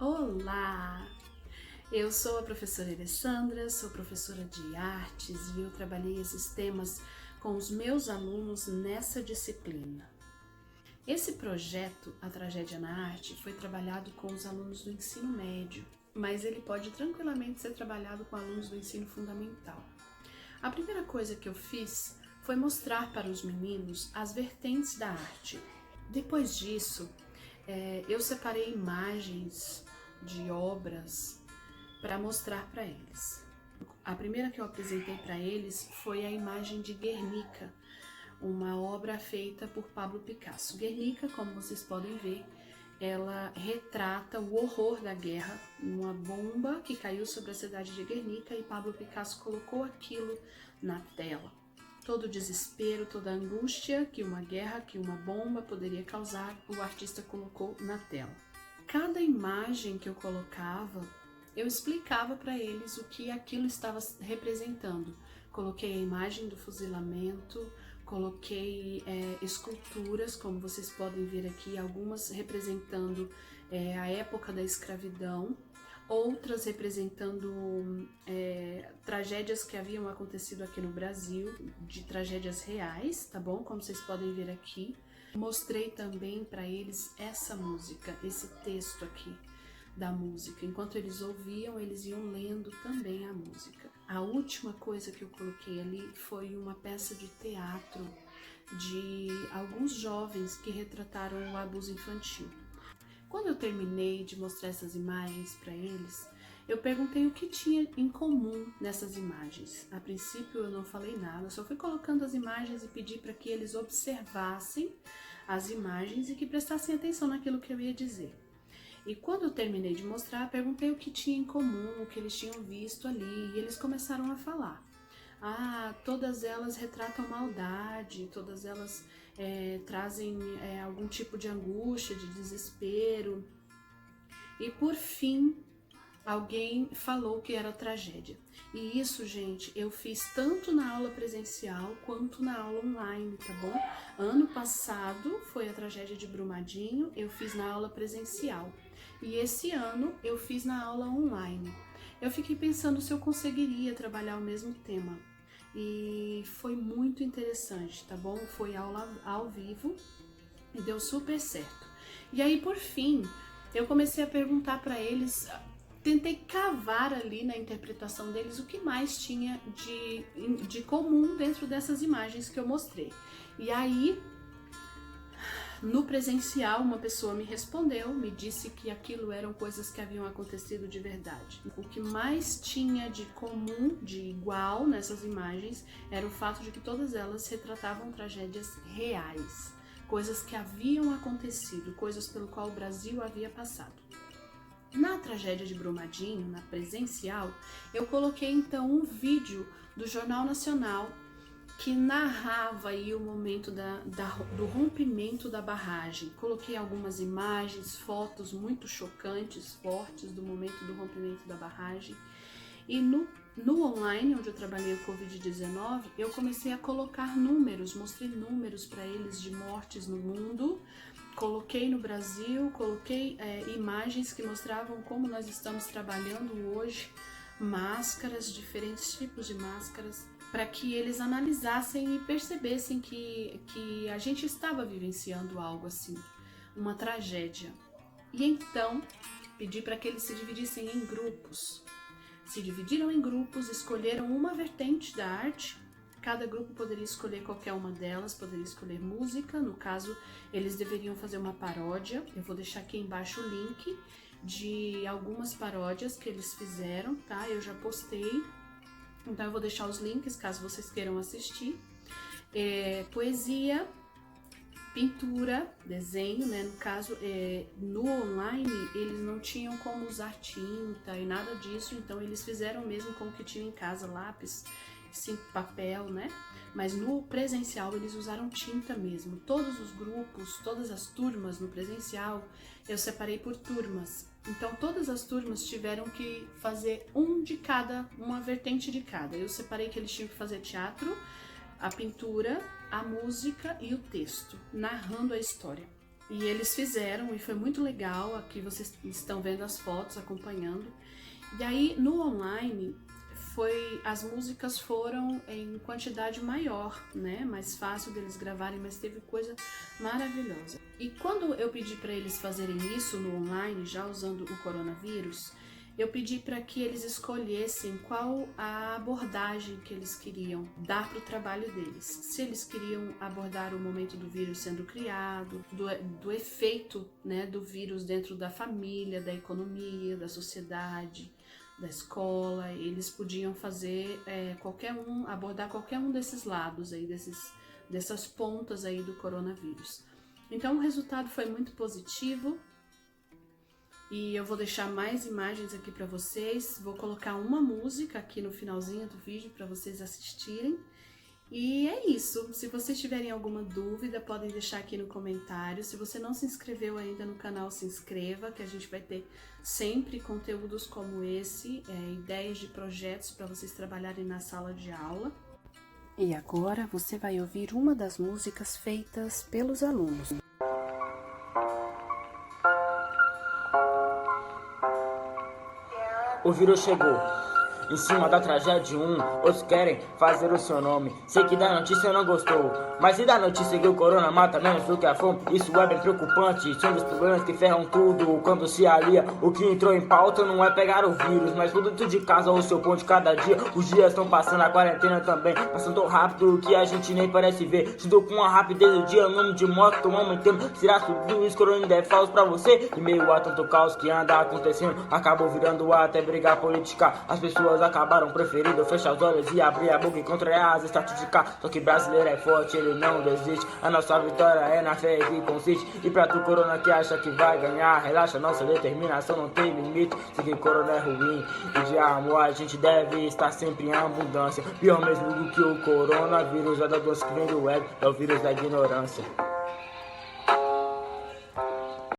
Olá! Eu sou a professora Alessandra, sou professora de artes e eu trabalhei esses temas com os meus alunos nessa disciplina. Esse projeto, A Tragédia na Arte, foi trabalhado com os alunos do ensino médio, mas ele pode tranquilamente ser trabalhado com alunos do ensino fundamental. A primeira coisa que eu fiz foi mostrar para os meninos as vertentes da arte. Depois disso, eu separei imagens de obras para mostrar para eles. A primeira que eu apresentei para eles foi a imagem de Guernica, uma obra feita por Pablo Picasso. Guernica, como vocês podem ver, ela retrata o horror da guerra, uma bomba que caiu sobre a cidade de Guernica e Pablo Picasso colocou aquilo na tela. Todo o desespero, toda a angústia que uma guerra, que uma bomba poderia causar, o artista colocou na tela. Cada imagem que eu colocava, eu explicava para eles o que aquilo estava representando. Coloquei a imagem do fuzilamento, coloquei esculturas, como vocês podem ver aqui, algumas representando a época da escravidão, outras representando tragédias que haviam acontecido aqui no Brasil, de tragédias reais, tá bom? Como vocês podem ver aqui. Mostrei também para eles essa música, esse texto aqui da música. Enquanto eles ouviam, eles iam lendo também a música. A última coisa que eu coloquei ali foi uma peça de teatro de alguns jovens que retrataram o abuso infantil. Quando eu terminei de mostrar essas imagens para eles, eu perguntei o que tinha em comum nessas imagens. A princípio eu não falei nada, só fui colocando as imagens e pedi para que eles observassem as imagens e que prestassem atenção naquilo que eu ia dizer. E quando eu terminei de mostrar, perguntei o que tinha em comum, o que eles tinham visto ali, e eles começaram a falar. Todas elas retratam maldade, todas elas trazem algum tipo de angústia, de desespero. E por fim, alguém falou que era tragédia. E isso, gente, eu fiz tanto na aula presencial quanto na aula online, tá bom? Ano passado foi a tragédia de Brumadinho, eu fiz na aula presencial. E esse ano eu fiz na aula online. Eu fiquei pensando se eu conseguiria trabalhar o mesmo tema. E foi muito interessante, tá bom? Foi aula ao vivo e deu super certo. E aí, por fim, eu comecei a perguntar para eles, tentei cavar ali na interpretação deles o que mais tinha de comum dentro dessas imagens que eu mostrei. E aí, no presencial, uma pessoa me respondeu, me disse que aquilo eram coisas que haviam acontecido de verdade. O que mais tinha de comum, de igual nessas imagens, era o fato de que todas elas retratavam tragédias reais, coisas que haviam acontecido, coisas pelo qual o Brasil havia passado. Na tragédia de Brumadinho, na presencial, eu coloquei então um vídeo do Jornal Nacional que narrava aí o momento do rompimento da barragem. Coloquei algumas imagens, fotos muito chocantes, fortes do momento do rompimento da barragem. E no online, onde eu trabalhei o Covid-19, eu comecei a colocar números, mostrei números para eles de mortes no mundo, coloquei no Brasil, coloquei imagens que mostravam como nós estamos trabalhando hoje, máscaras, diferentes tipos de máscaras, para que eles analisassem e percebessem que a gente estava vivenciando algo assim, uma tragédia. E então, pedi para que eles se dividissem em grupos. Se dividiram em grupos, escolheram uma vertente da arte, cada grupo poderia escolher qualquer uma delas, poderia escolher música, no caso, eles deveriam fazer uma paródia. Eu vou deixar aqui embaixo o link de algumas paródias que eles fizeram, tá? Eu já postei. Então eu vou deixar os links caso vocês queiram assistir. Poesia, pintura, desenho, né? No caso, no online eles não tinham como usar tinta e nada disso, então eles fizeram mesmo com o que tinham em casa, lápis, sim, papel, né? Mas no presencial eles usaram tinta mesmo. Todos os grupos, todas as turmas no presencial, eu separei por turmas. Então todas as turmas tiveram que fazer uma vertente de cada. Eu separei que eles tinham que fazer teatro, a pintura, a música e o texto, narrando a história. E eles fizeram, e foi muito legal. Aqui vocês estão vendo as fotos, acompanhando. E aí, no online, as músicas foram em quantidade maior, né? Mais fácil deles gravarem, mas teve coisa maravilhosa. E quando eu pedi para eles fazerem isso no online, já usando o coronavírus, eu pedi para que eles escolhessem qual a abordagem que eles queriam dar para o trabalho deles. Se eles queriam abordar o momento do vírus sendo criado, do efeito, né, do vírus dentro da família, da economia, da sociedade, da escola, eles podiam fazer abordar qualquer um desses lados aí, dessas pontas aí do coronavírus. Então o resultado foi muito positivo e eu vou deixar mais imagens aqui para vocês. Vou colocar uma música aqui no finalzinho do vídeo para vocês assistirem. E é isso. Se vocês tiverem alguma dúvida, podem deixar aqui no comentário. Se você não se inscreveu ainda no canal, se inscreva, que a gente vai ter sempre conteúdos como esse, ideias de projetos para vocês trabalharem na sala de aula. E agora você vai ouvir uma das músicas feitas pelos alunos. O vírus chegou. Em cima da tragédia outros querem fazer o seu nome. Sei que da notícia não gostou, mas e da notícia que o corona mata menos do que a fome? Isso é bem preocupante, são dos problemas que ferram tudo quando se alia. O que entrou em pauta não é pegar o vírus, mas produto de casa ou seu pão de cada dia. Os dias estão passando, a quarentena também, passando tão rápido que a gente nem parece ver. Junto com a rapidez do dia, o nome de moto tomamos tempo. Será tudo isso, corona ainda é falso pra você? E meio a tanto caos que anda acontecendo, acabou virando até brigar política. As pessoas acabaram preferindo fechar os olhos e abrir a boca e contra as estatísticas. Só que brasileiro é forte, ele não desiste. A nossa vitória é na fé que consiste. E pra tu corona que acha que vai ganhar, relaxa, nossa determinação não tem limite. Sei que corona é ruim e de amor a gente deve estar sempre em abundância. Pior mesmo do que o coronavírus é da doença que vem do ego, é o vírus da ignorância.